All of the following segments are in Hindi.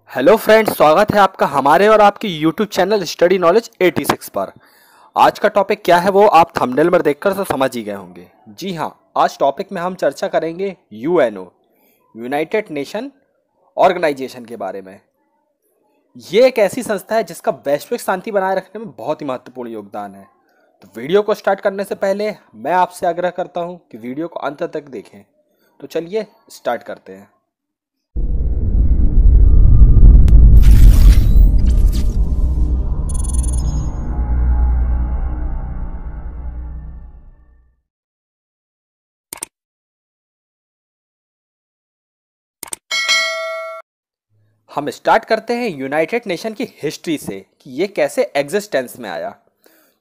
हेलो फ्रेंड्स, स्वागत है आपका हमारे और आपके यूट्यूब चैनल स्टडी नॉलेज 86 पर। आज का टॉपिक क्या है वो आप थंबनेल में देखकर तो समझ ही गए होंगे। जी हाँ, आज टॉपिक में हम चर्चा करेंगे यूएनओ, यूनाइटेड नेशन ऑर्गेनाइजेशन के बारे में। ये एक ऐसी संस्था है जिसका वैश्विक शांति बनाए रखने में बहुत ही महत्वपूर्ण योगदान है। तो वीडियो को स्टार्ट करने से पहले मैं आपसे आग्रह करता हूँ कि वीडियो को अंत तक देखें। तो चलिए स्टार्ट करते हैं। हम स्टार्ट करते हैं यूनाइटेड नेशन की हिस्ट्री से कि ये कैसे एग्जिस्टेंस में आया।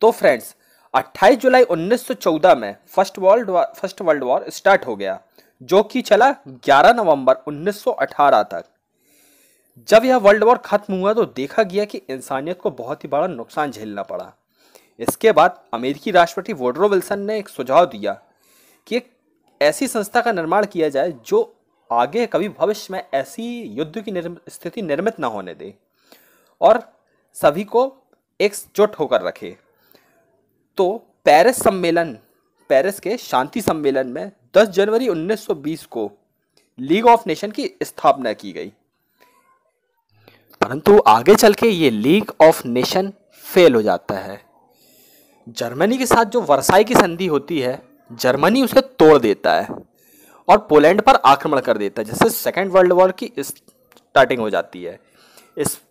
तो फ्रेंड्स, 28 जुलाई 1914 में फर्स्ट वर्ल्ड वॉर स्टार्ट हो गया, जो कि चला 11 नवंबर 1918 तक। जब यह वर्ल्ड वॉर खत्म हुआ तो देखा गया कि इंसानियत को बहुत ही बड़ा नुकसान झेलना पड़ा। इसके बाद अमेरिकी राष्ट्रपति वुडरो विल्सन ने एक सुझाव दिया कि एक ऐसी संस्था का निर्माण किया जाए जो आगे कभी भविष्य में ऐसी युद्ध की स्थिति निर्मित ना होने दे और सभी को एकजुट होकर रखे। तो पेरिस के शांति सम्मेलन में 10 जनवरी 1920 को लीग ऑफ नेशन की स्थापना की गई। परंतु आगे चल के ये लीग ऑफ नेशन फेल हो जाता है। जर्मनी के साथ जो वर्साई की संधि होती है, जर्मनी उसे तोड़ देता है और पोलैंड पर आक्रमण कर देता है, जिससे सेकेंड वर्ल्ड वॉर की स्टार्टिंग हो जाती है।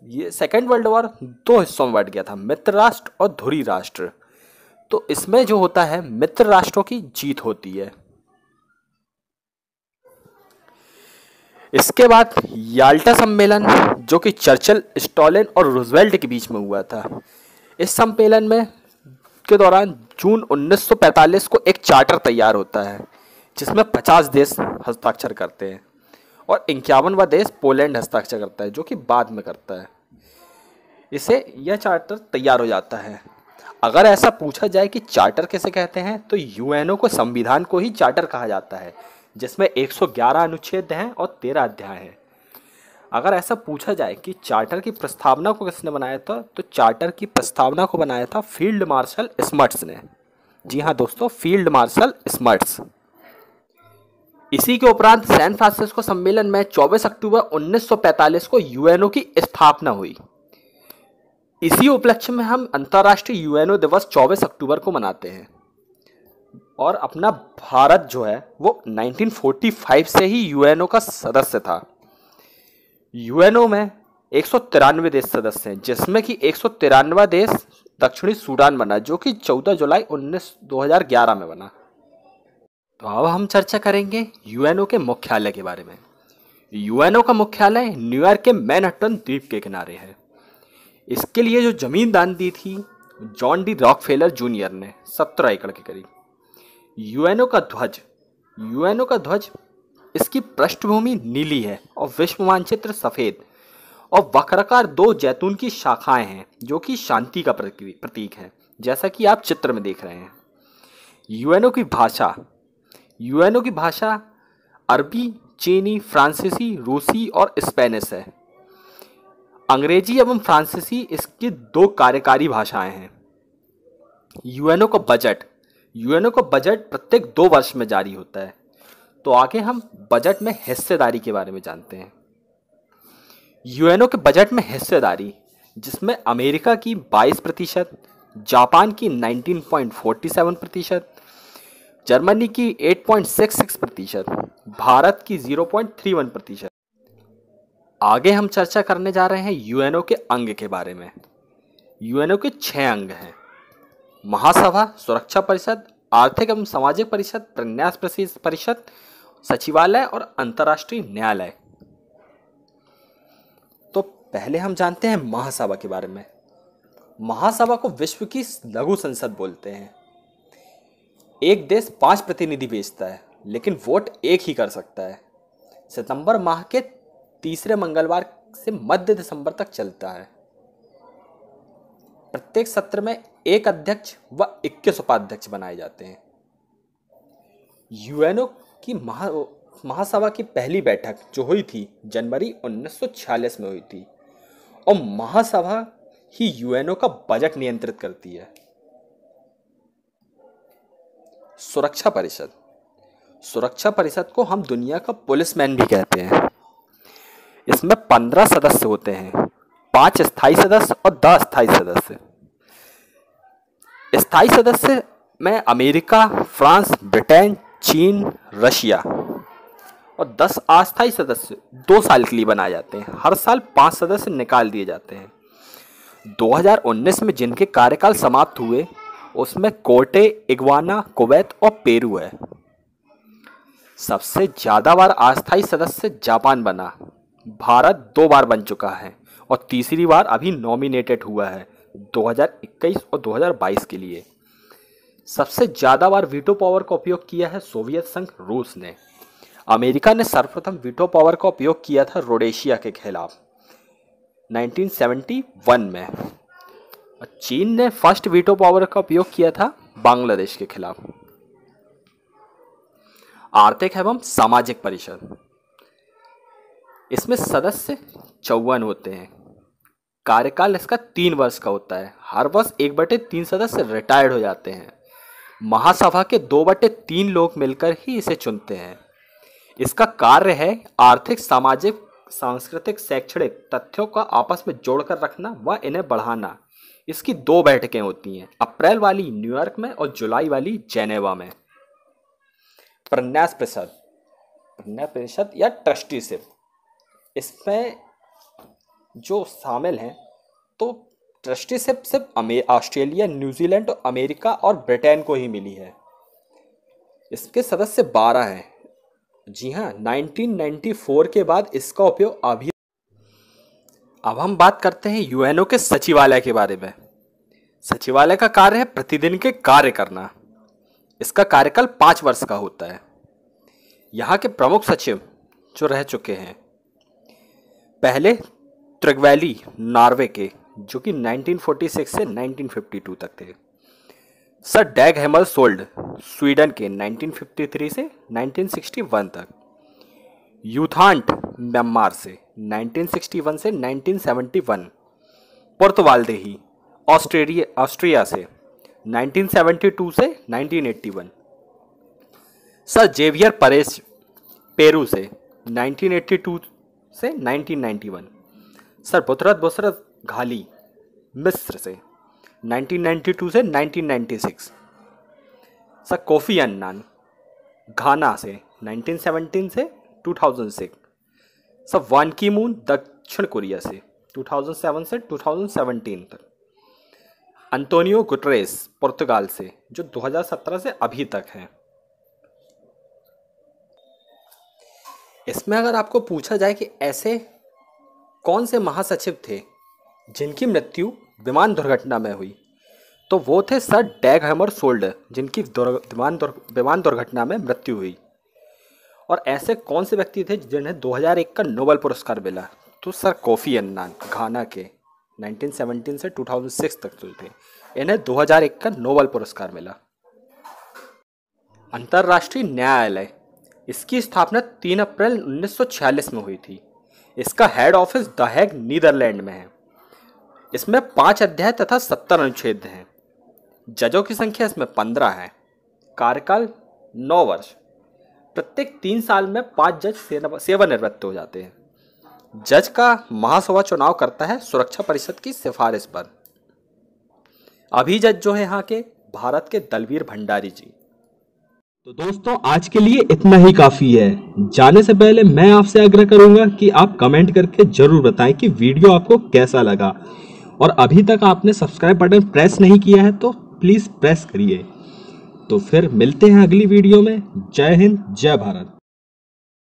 ये सेकेंड वर्ल्ड वॉर दो हिस्सों में बंट गया था, मित्र राष्ट्र और धुरी राष्ट्र। तो इसमें जो होता है, मित्र राष्ट्रों की जीत होती है। इसके बाद याल्टा सम्मेलन, जो कि चर्चिल, स्टालिन और रूजवेल्ट के बीच में हुआ था। इस सम्मेलन में के दौरान जून 1945 को एक चार्टर तैयार होता है जिसमें 50 देश हस्ताक्षर करते हैं और 51वां देश पोलैंड हस्ताक्षर करता है, जो कि बाद में करता है। यह चार्टर तैयार हो जाता है। अगर ऐसा पूछा जाए कि चार्टर किसे कहते हैं, तो यूएनओ को, संविधान को ही चार्टर कहा जाता है, जिसमें 111 अनुच्छेद हैं और 13 अध्याय हैं। अगर ऐसा पूछा जाए कि चार्टर की प्रस्तावना को किसने बनाया था, तो चार्टर की प्रस्तावना को बनाया था फील्ड मार्शल स्मट्स ने। जी हाँ दोस्तों, फील्ड मार्शल स्मट्स। इसी के उपरांत सैन फ्रांसिस्को सम्मेलन में 24 अक्टूबर 1945 को यूएनओ की स्थापना हुई। इसी उपलक्ष्य में हम अंतर्राष्ट्रीय यूएनओ दिवस 24 अक्टूबर को मनाते हैं। और अपना भारत जो है वो 1945 से ही यूएनओ का सदस्य था। यूएनओ में 193 देश सदस्य हैं, जिसमें कि 193वां देश दक्षिणी सूडान बना, जो कि 14 जुलाई 2011 में बना। तो अब हम चर्चा करेंगे यूएनओ के मुख्यालय के बारे में। यूएनओ का मुख्यालय न्यूयॉर्क के मैनहट्टन द्वीप के किनारे है। इसके लिए जो जमीन दान दी थी जॉन डी रॉकफेलर जूनियर ने, 17 एकड़ के करीब। यूएनओ का ध्वज इसकी पृष्ठभूमि नीली है और विश्व मानचित्र सफेद, और वक्राकार 2 जैतून की शाखाएं हैं, जो कि शांति का प्रतीक है, जैसा कि आप चित्र में देख रहे हैं। यूएनओ की भाषा अरबी, चीनी, फ्रांसीसी, रूसी और स्पेनिश है। अंग्रेजी एवं फ्रांसीसी इसकी 2 कार्यकारी भाषाएं हैं। यूएनओ का बजट प्रत्येक 2 वर्ष में जारी होता है। तो आगे हम बजट में हिस्सेदारी के बारे में जानते हैं। यूएनओ के बजट में हिस्सेदारी, जिसमें अमेरिका की 22%, जापान की 19.47%, जर्मनी की 8.66%, भारत की 0.31%। आगे हम चर्चा करने जा रहे हैं यूएनओ के अंग के बारे में। यूएनओ के 6 अंग हैं: महासभा, सुरक्षा परिषद, आर्थिक एवं सामाजिक परिषद, प्रन्यास परिषद, सचिवालय और अंतर्राष्ट्रीय न्यायालय। तो पहले हम जानते हैं महासभा के बारे में। महासभा को विश्व की लघु संसद बोलते हैं। एक देश 5 प्रतिनिधि भेजता है, लेकिन वोट एक ही कर सकता है। सितंबर माह के तीसरे मंगलवार से मध्य दिसंबर तक चलता है। प्रत्येक सत्र में एक अध्यक्ष व 21 उपाध्यक्ष बनाए जाते हैं। यूएनओ की महासभा की पहली बैठक जो हुई थी जनवरी 1946 में हुई थी और महासभा ही यूएनओ का बजट नियंत्रित करती है। सुरक्षा परिषद। सुरक्षा परिषद को हम दुनिया का पुलिसमैन भी कहते हैं। इसमें 15 सदस्य होते हैं, 5 स्थायी सदस्य और 10 अस्थायी सदस्य। स्थायी सदस्य में अमेरिका, फ्रांस, ब्रिटेन, चीन, रशिया और 10 अस्थायी सदस्य 2 साल के लिए बनाए जाते हैं। हर साल 5 सदस्य निकाल दिए जाते हैं। 2019 में जिनके कार्यकाल समाप्त हुए उसमें कोटे, इग्वाना, कुवैत और पेरू है। सबसे ज्यादा बार अस्थायी सदस्य जापान बना। भारत 2 बार बन चुका है और तीसरी बार अभी नॉमिनेटेड हुआ है 2021 और 2022 के लिए। सबसे ज्यादा बार वीटो पावर का उपयोग किया है सोवियत संघ रूस ने। अमेरिका ने सर्वप्रथम वीटो पावर का उपयोग किया था रोडेशिया के खिलाफ 1971 में। चीन ने फर्स्ट वीटो पावर का उपयोग किया था बांग्लादेश के खिलाफ। आर्थिक एवं सामाजिक परिषद। इसमें सदस्य 54 होते हैं। कार्यकाल इसका 3 वर्ष का होता है। हर वर्ष 1/3 सदस्य रिटायर्ड हो जाते हैं। महासभा के 2/3 लोग मिलकर ही इसे चुनते हैं। इसका कार्य है आर्थिक, सामाजिक, सांस्कृतिक, शैक्षणिक तथ्यों का आपस में जोड़कर रखना व इन्हें बढ़ाना। इसकी 2 बैठकें होती हैं, अप्रैल वाली न्यूयॉर्क में और जुलाई वाली जेनेवा में। प्रन्यास परिषद। प्रन्यास परिषद या ट्रस्टीशिप, इसमें जो शामिल हैं तो ट्रस्टीशिप सिर्फ ऑस्ट्रेलिया, न्यूजीलैंड, अमेरिका और ब्रिटेन को ही मिली है। इसके सदस्य 12 हैं। जी हाँ, 1994 के बाद इसका उपयोग अभी। अब हम बात करते हैं यूएनओ के सचिवालय के बारे में। सचिवालय का कार्य है प्रतिदिन के कार्य करना। इसका कार्यकाल 5 वर्ष का होता है। यहाँ के प्रमुख सचिव जो रह चुके हैं, पहले त्रिगवैली नॉर्वे के, जो कि 1946 से 1952 तक थे। सर डैग हैमरशोल्ड स्वीडन के 1953 से 1961 तक। यूथांट म्यांमार से 1961 से 1971। पुर्तवाल्देही ऑस्ट्रिया से 1972 से 1981। सर जेवियर परेस पेरू से 1982 से 1991। सर बुसरत घाली मिस्र से 1992 से 1996। सर कोफी अन्नान घाना से 1917 से 2006। सर वान की मून दक्षिण कोरिया से 2007 से 2017 तक। अंतोनियो गुटरेस पुर्तगाल से, जो 2017 से अभी तक हैं। इसमें अगर आपको पूछा जाए कि ऐसे कौन से महासचिव थे जिनकी मृत्यु विमान दुर्घटना में हुई, तो वो थे सर डैग हैमरशोल्ड, जिनकी विमान दुर्घटना में मृत्यु हुई। और ऐसे कौन से व्यक्ति थे जिन्हें 2001 का नोबेल पुरस्कार मिला, तो सर कोफी अन्नान घाना के 1917 से 2006 तक जो थे, इन्हें 2001 का नोबेल पुरस्कार मिला। अंतर्राष्ट्रीय न्यायालय, इसकी स्थापना 3 अप्रैल 1946 में हुई थी। इसका head office the Hague Netherlands में है। इसमें 5 अध्याय तथा 70 अनुच्छेद हैं। जजों की संख्या इसमें 15 है। कार्यकाल 9 वर्ष। प्रत्येक 3 साल में 5 जज सेवानिवृत्त हो जाते हैं। जज का महासभा चुनाव करता है सुरक्षा परिषद की सिफारिश पर। अभी जज जो है यहाँ के भारत के दलवीर भंडारी जी। तो दोस्तों आज के लिए इतना ही काफी है। जाने से पहले मैं आपसे आग्रह करूंगा कि आप कमेंट करके जरूर बताएं कि वीडियो आपको कैसा लगा, और अभी तक आपने सब्सक्राइब बटन प्रेस नहीं किया है तो प्लीज प्रेस करिए। तो फिर मिलते हैं अगली वीडियो में। जय हिंद, जय भारत।